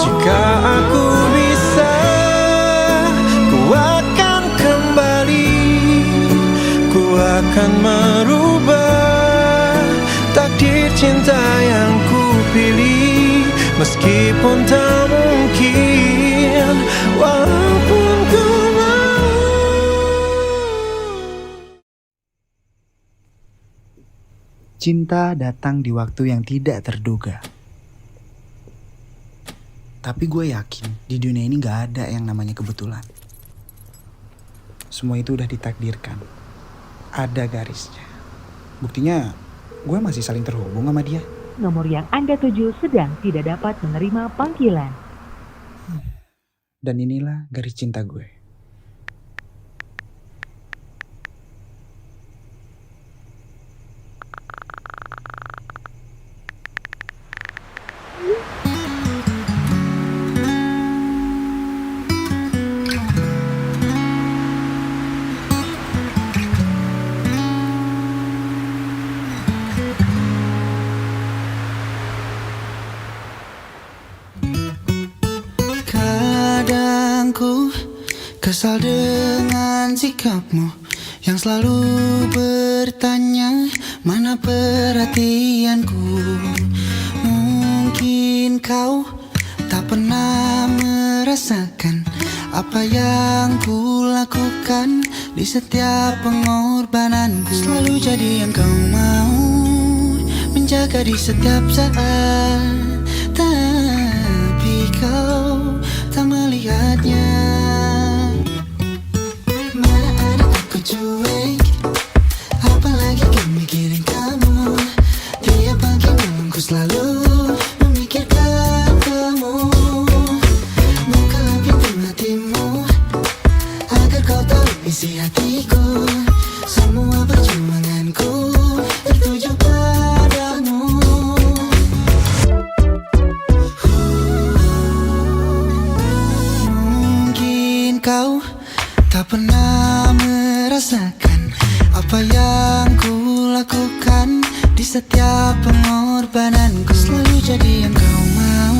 Jika aku bisa, ku akan kembali, ku akan merubah takdir cinta yang ku pilih, meskipun tak mungkin, walaupun ku mau. Cinta datang di waktu yang tidak terduga. Tapi gue yakin di dunia ini gak ada yang namanya kebetulan. Semua itu udah ditakdirkan. Ada garisnya. Buktinya gue masih saling terhubung sama dia. Nomor yang Anda tuju sedang tidak dapat menerima panggilan. Dan inilah garis cinta gue. Kadang ku kesal dengan sikapmu yang selalu bertanya mana perhatianku. Mungkin kau tak pernah merasakan apa yang ku lakukan di setiap pengorbananku. Selalu jadi yang kau mau, menjaga di setiap saat, tapi kau tak melihatnya. Mana ada aku cuek, apalagi kan mikirin kamu. Tiap pagi malam ku selalu memikirkan kamu. Bukalah pintu hatimu agar kau tahu isi hatiku. Semua perjuanganku tertuju padamu. Mungkin kau tak pernah merasakan apa yang ku lakukan di setiap pengorbananku. Selalu jadi yang kau mau,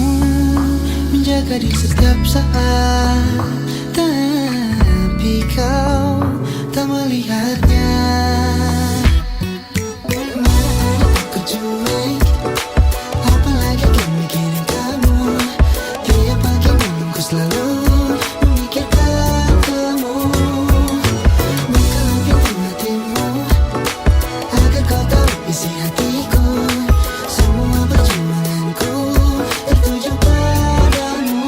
menjaga di setiap saat, tapi kau tak melihatnya. Mana ada aku cuek, apalagi kan mikirin kamu. Tiap pagi malam ku selalu memikirkan kamu. Bukalah pintu hatimu agar kau tahu isi hatiku. Semua perjuanganku tertuju padamu.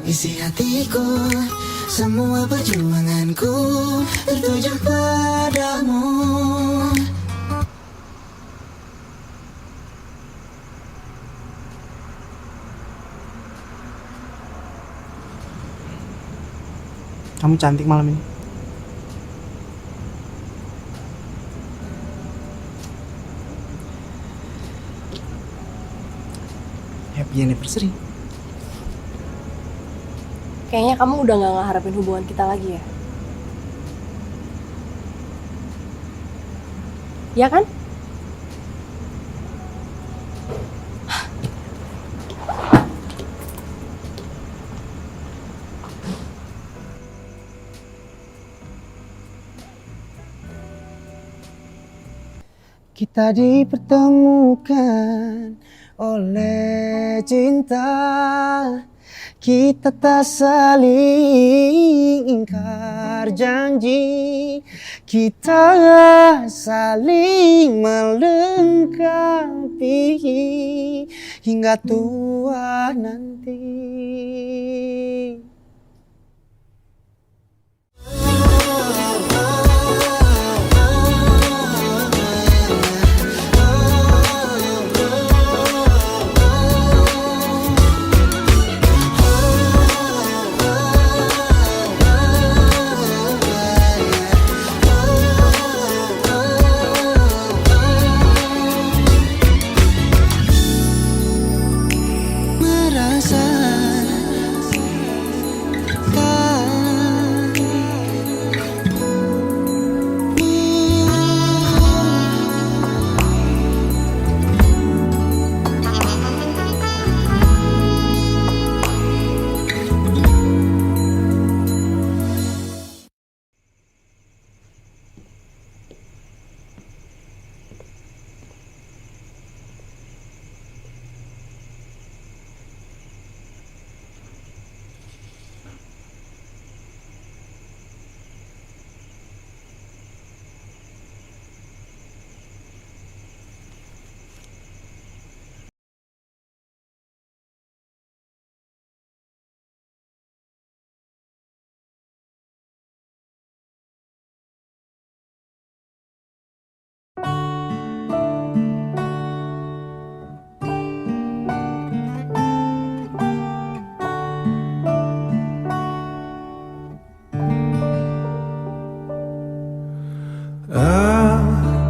isi hatiku, semua perjuanganku tertuju padamu. Kamu cantik malam ini. Happy anniversary. Kayaknya kamu udah gak ngeharapin hubungan kita lagi ya? Ya kan? Kita dipertemukan oleh cinta, kita tak saling ingkar janji, kita saling melengkapi hingga tua nanti.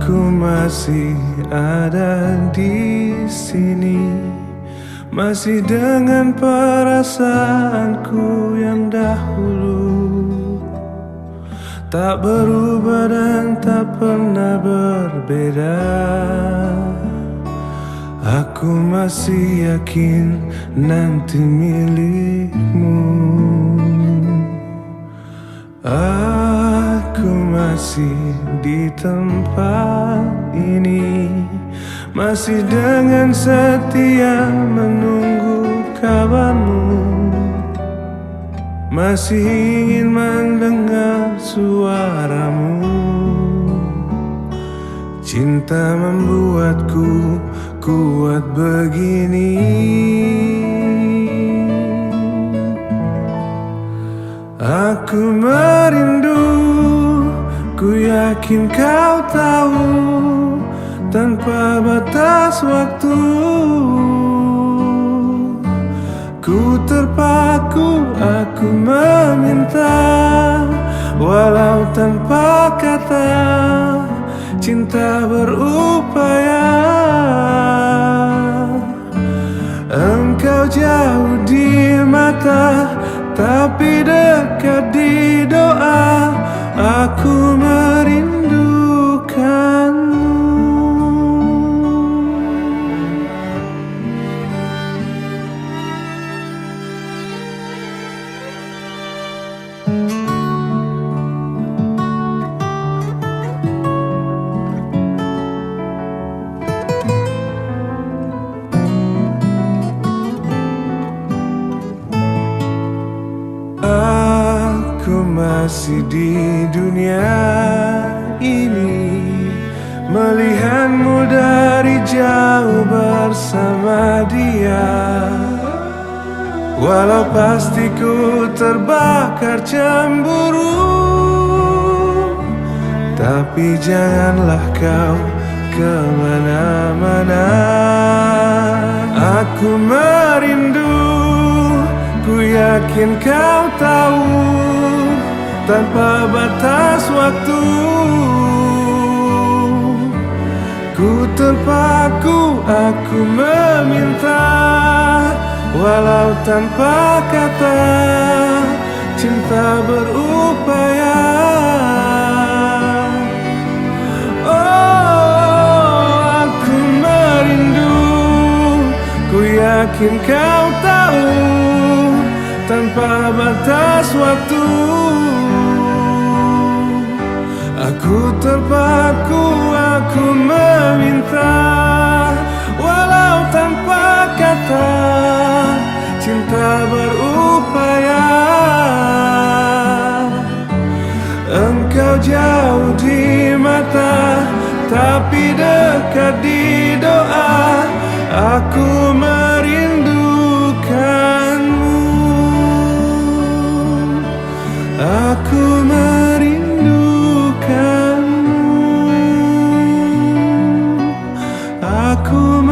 Aku masih ada di sini, masih dengan perasaanku yang dahulu, tak berubah dan tak pernah berbeda. Aku masih yakin nanti milikmu. Aku masih di tempat ini, masih dengan setia menunggu kabarmu, masih ingin mendengar suaramu. Cinta membuatku kuat begini. Aku merindu, ku yakin kau tahu, tanpa batas waktu. Ku terpaku, aku meminta, walau tanpa kata, cinta berupaya. Engkau jauh di mata, tapi dekat di doa. Aku merindukanmu. Aku masih di dunia ini, melihatmu dari jauh bersama dia. Walau pasti ku terbakar cemburu, tapi janganlah kau kemana-mana. Aku merindu, ku yakin kau tahu, tanpa batas waktu. Ku terpaku, aku meminta, walau tanpa kata, cinta berupaya. Oh, aku merindu, ku yakin kau tahu, tanpa batas waktu. Aku terpaku, aku meminta, walau tanpa kata, cinta berupaya. Engkau jauh di mata, tapi dekat di doa. Aku merindukanmu, aku merindukanmu, aku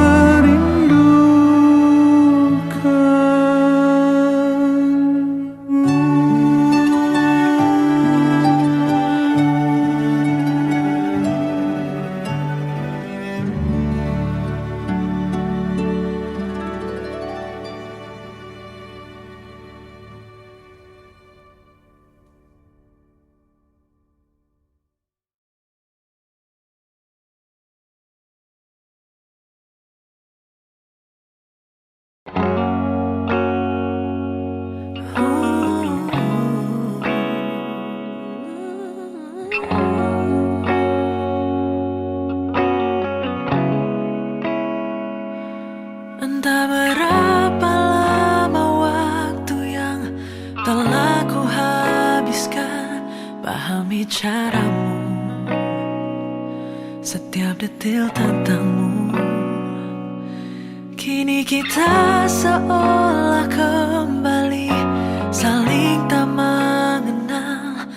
Entah berapa lama waktu yang telah ku habiskan pahami caramu, setiap detil tentangmu. Kini kita seolah kembali saling tak mengenal.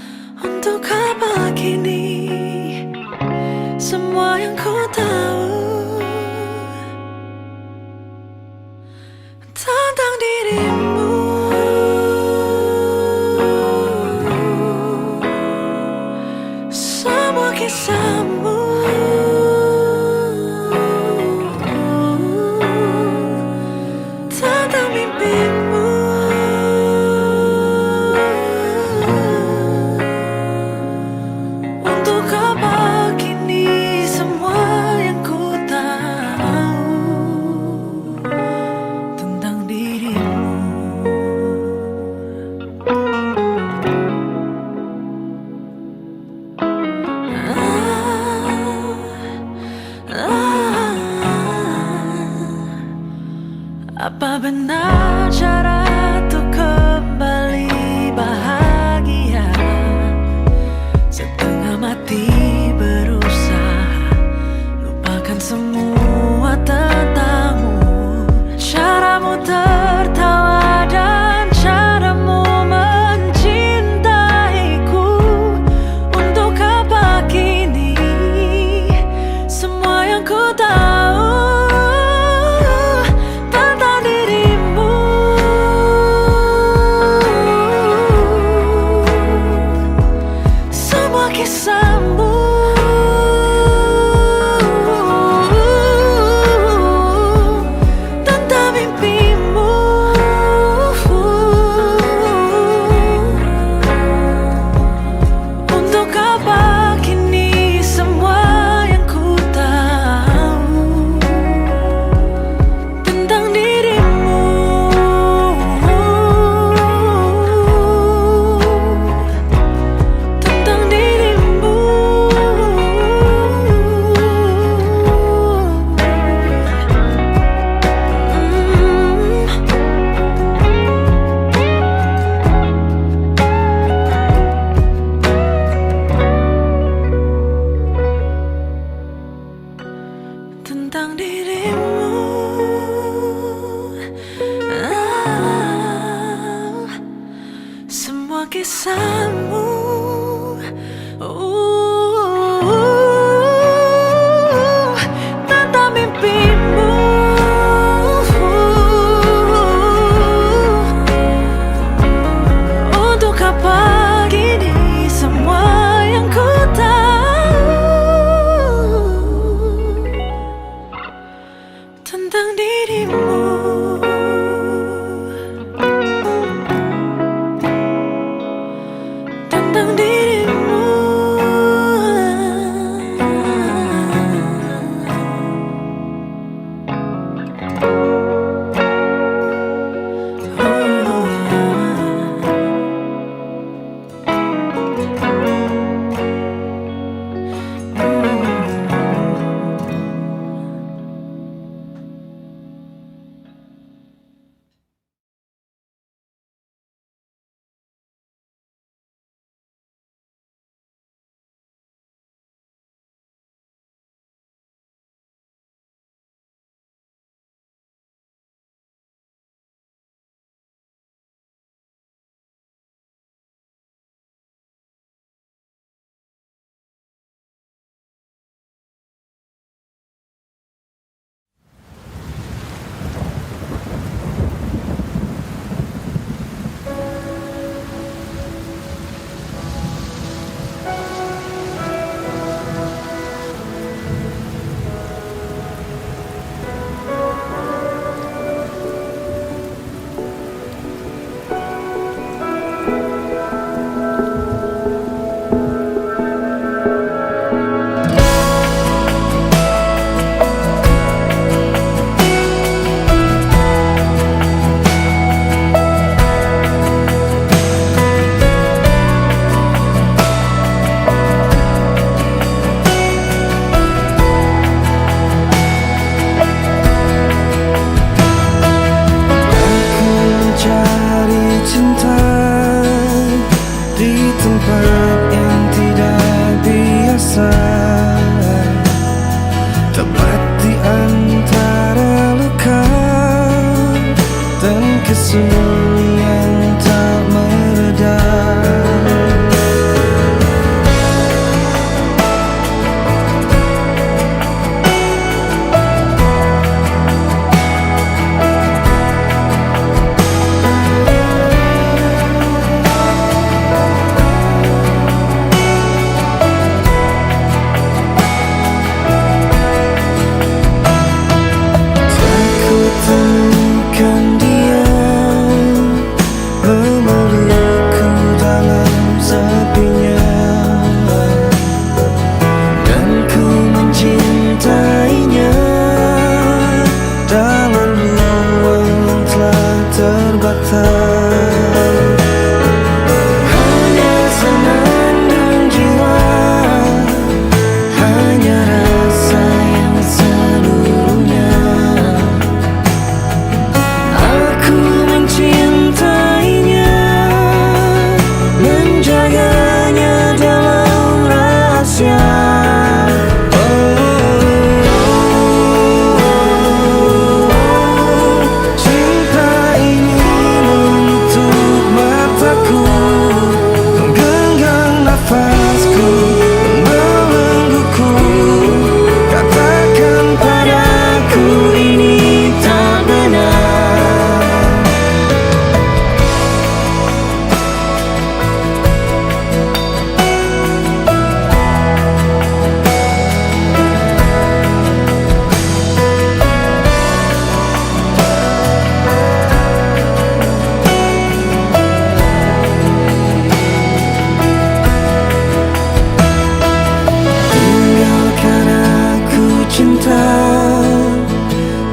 Untuk apa kini semua yang ku tahu tentang dirimu? Semua kisahmu, tentang mimpimu. kisahmu. Tentang mimpimu. Untuk apa gini semua yang ku tahu tentang dirimu. Tentang dirimu.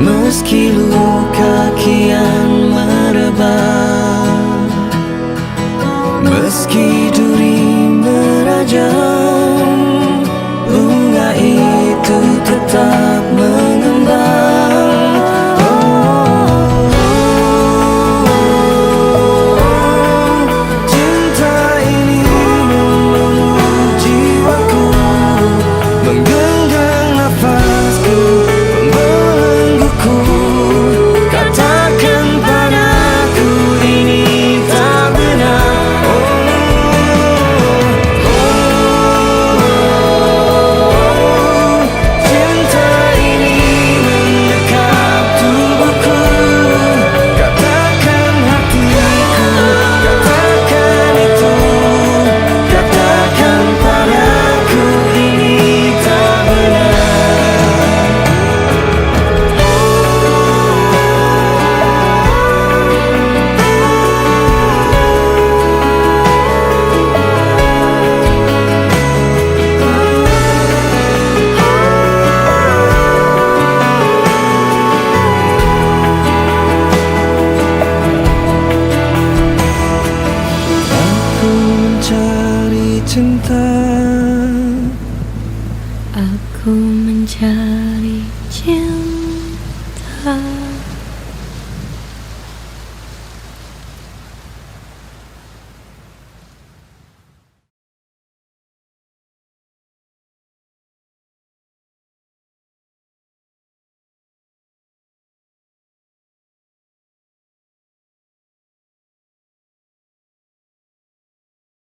Meski luka kian merebak, meski duri merajam, bunga itu tetap mengembang. Cinta ini memeluk jiwaku, menggenggam nafasku, membelengguku. Katakan padaku ini tak benar. Oh, cinta. Aku mencari